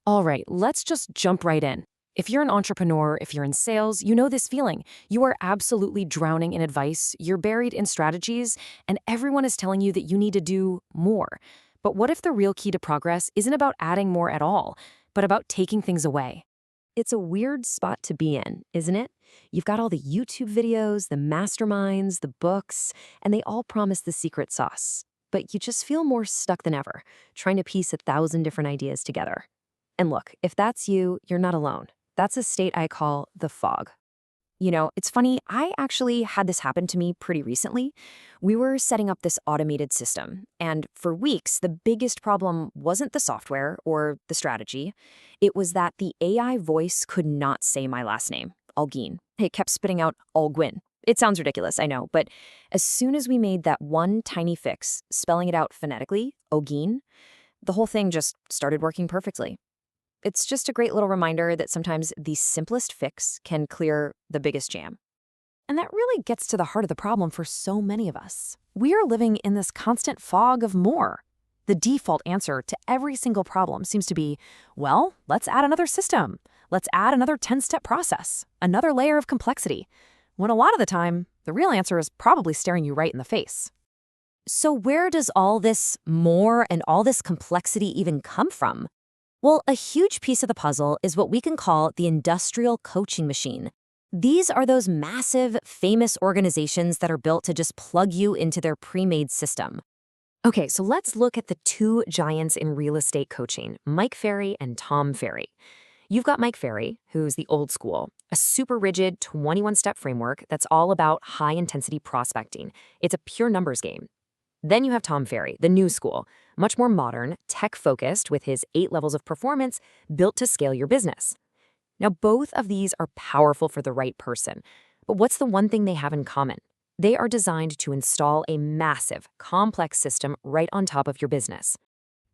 All right, let's just jump right in. If you're an entrepreneur, if you're in sales, you know this feeling. You are absolutely drowning in advice, you're buried in strategies, and everyone is telling you that you need to do more. But what if the real key to progress isn't about adding more at all, but about taking things away? It's a weird spot to be in, isn't it? You've got all the YouTube videos, the masterminds, the books, and they all promise the secret sauce. But you just feel more stuck than ever, trying to piece 1,000 different ideas together. And look, if that's you, you're not alone. That's a state I call the fog. It's funny, I actually had this happen to me pretty recently. We were setting up this automated system, and for weeks, the biggest problem wasn't the software or the strategy. It was that the AI voice could not say my last name, Alguin. It kept spitting out Alguin. It sounds ridiculous, I know, but as soon as we made that one tiny fix, spelling it out phonetically, Ogin, the whole thing just started working perfectly. It's just a great little reminder that sometimes the simplest fix can clear the biggest jam. And that really gets to the heart of the problem for so many of us. We are living in this constant fog of more. The default answer to every single problem seems to be, well, let's add another system. Let's add another 10-step process, another layer of complexity. When a lot of the time, the real answer is probably staring you right in the face. So where does all this more and all this complexity even come from? Well, a huge piece of the puzzle is what we can call the industrial coaching machine. These are those massive, famous organizations that are built to just plug you into their pre-made system. Okay, so let's look at the two giants in real estate coaching, Mike Ferry and Tom Ferry. You've got Mike Ferry, who's the old school, a super rigid 21-step framework that's all about high-intensity prospecting. It's a pure numbers game. Then you have Tom Ferry, the new school, much more modern, tech-focused with his 8 levels of performance built to scale your business. Now, both of these are powerful for the right person, but what's the one thing they have in common? They are designed to install a massive, complex system right on top of your business.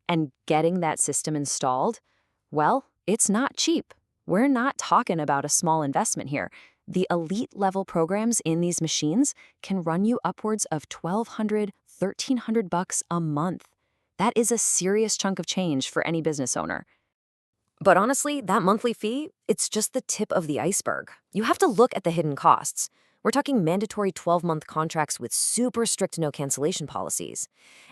And getting that system installed, well, it's not cheap. We're not talking about a small investment here. The elite level programs in these machines can run you upwards of $1,200, $1,300 a month. That is a serious chunk of change for any business owner. But honestly, that monthly fee, it's just the tip of the iceberg. You have to look at the hidden costs. We're talking mandatory 12-month contracts with super strict no cancellation policies.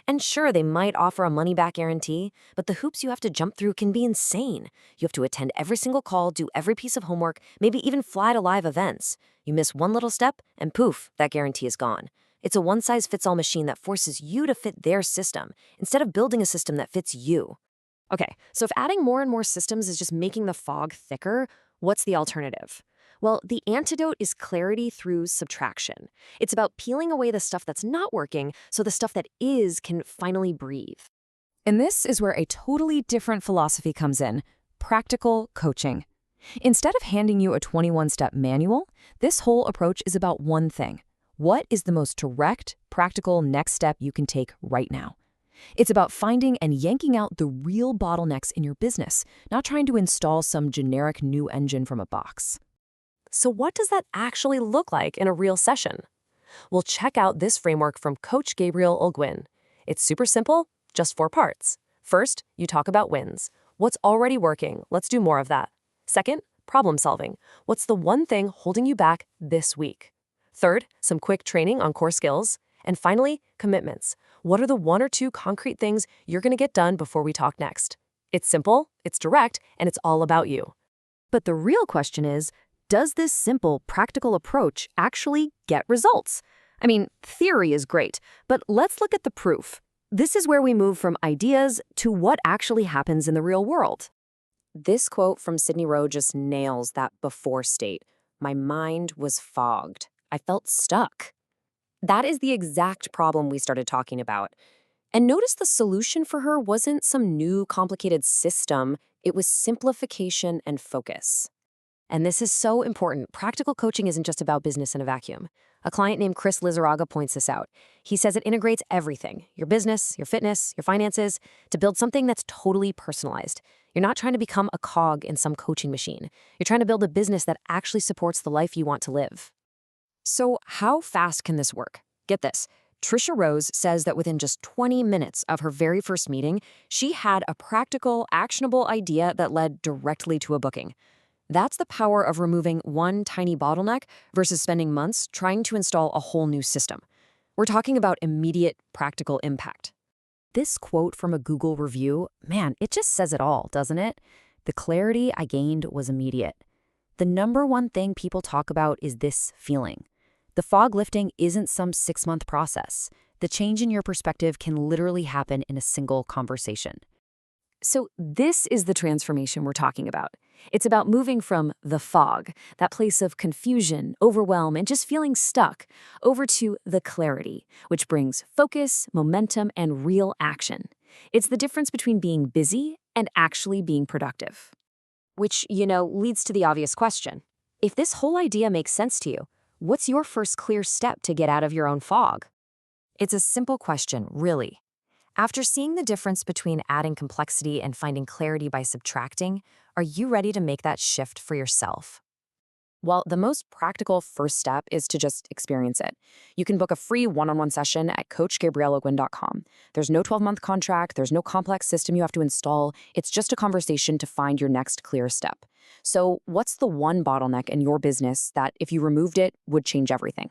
And sure, they might offer a money-back guarantee, but the hoops you have to jump through can be insane. You have to attend every single call, do every piece of homework, maybe even fly to live events. You miss one little step, and poof, that guarantee is gone. It's a one-size-fits-all machine that forces you to fit their system, instead of building a system that fits you. Okay, so if adding more and more systems is just making the fog thicker, what's the alternative? Well, the antidote is clarity through subtraction. It's about peeling away the stuff that's not working so the stuff that is can finally breathe. And this is where a totally different philosophy comes in: practical coaching. Instead of handing you a 21-step manual, this whole approach is about one thing. What is the most direct, practical next step you can take right now? It's about finding and yanking out the real bottlenecks in your business, not trying to install some generic new engine from a box. So what does that actually look like in a real session? Well, check out this framework from Coach Gabriel Olguin. It's super simple, just 4 parts. First, you talk about wins. What's already working? Let's do more of that. Second, problem solving. What's the one thing holding you back this week? Third, some quick training on core skills. And finally, commitments. What are the 1 or 2 concrete things you're going to get done before we talk next? It's simple, it's direct, and it's all about you. But the real question is, does this simple, practical approach actually get results? I mean, theory is great, but let's look at the proof. This is where we move from ideas to what actually happens in the real world. This quote from Tricia Rose just nails that before state. My mind was fogged. I felt stuck. That is the exact problem we started talking about. And notice the solution for her wasn't some new complicated system. It was simplification and focus. And this is so important. Practical coaching isn't just about business in a vacuum. A client named Lizarraga points this out. He says it integrates everything, your business, your fitness, your finances, to build something that's totally personalized. You're not trying to become a cog in some coaching machine. You're trying to build a business that actually supports the life you want to live. So how fast can this work? Get this. Tricia Rose says that within just 20 minutes of her very first meeting, she had a practical, actionable idea that led directly to a booking. That's the power of removing one tiny bottleneck versus spending months trying to install a whole new system. We're talking about immediate, practical impact. This quote from a Google review, man, it just says it all, doesn't it? The clarity I gained was immediate. The number one thing people talk about is this feeling. The fog lifting isn't some 6-month process. The change in your perspective can literally happen in a single conversation. So this is the transformation we're talking about. It's about moving from the fog, that place of confusion, overwhelm, and just feeling stuck, over to the clarity, which brings focus, momentum, and real action. It's the difference between being busy and actually being productive. Which, leads to the obvious question. If this whole idea makes sense to you, what's your first clear step to get out of your own fog? It's a simple question, really. After seeing the difference between adding complexity and finding clarity by subtracting, are you ready to make that shift for yourself? Well, the most practical first step is to just experience it. You can book a free one-on-one session at coachgabrielleogwin.com. There's no 12-month contract, there's no complex system you have to install. It's just a conversation to find your next clear step. So, what's the one bottleneck in your business that, if you removed it, would change everything?